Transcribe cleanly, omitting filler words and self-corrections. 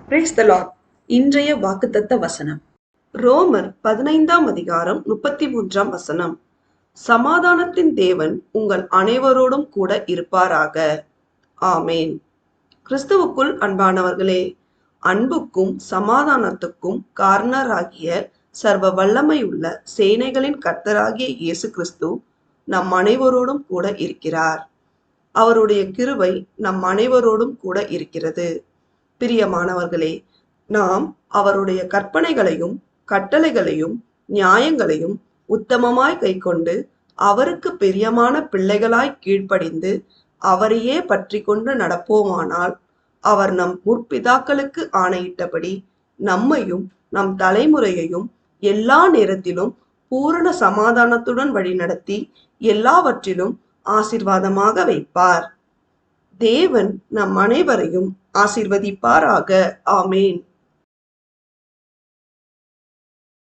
Praise the Lord. இன்றைய வாக்குத்தத்த வசனம் ரோமர் 15:33. சமாதானத்தின் தேவன் உங்கள் அனைவரோடும் கூட இருப்பாராக. ஆமேன். கிறிஸ்துவுக்குள் அன்பானவர்களே, அன்புக்கும் சமாதானத்துக்கும் காரணராகிய சர்வ வல்லமையுள்ள சேனைகளின் கர்த்தராகிய இயேசு கிறிஸ்து நம் அனைவரோடும் கூட இருக்கிறார். அவருடைய கிருபை நம் அனைவரோடும் கூட இருக்கிறது. பிரியமானவர்களே, நாம் அவருடைய கற்பனைகளையும் கட்டளைகளையும் நியாயங்களையும் உத்தமமாய் கைக்கொண்டு அவருக்கு பிரியமான பிள்ளைகளாய் கீழ்ப்படிந்து அவரையே பற்றி கொண்டு நடப்போமானால் அவர் நம் முற்பிதாக்களுக்கு ஆணையிட்டபடி நம்மையும் நம் தலைமுறையையும் எல்லா நேரத்திலும் பூரண சமாதானத்துடன் வழிநடத்தி எல்லாவற்றிலும் ஆசீர்வாதமாக வைப்பார். தேவன் நம் அனைவரையும் ஆசீர்வதிப்பாராக. ஆமேன்.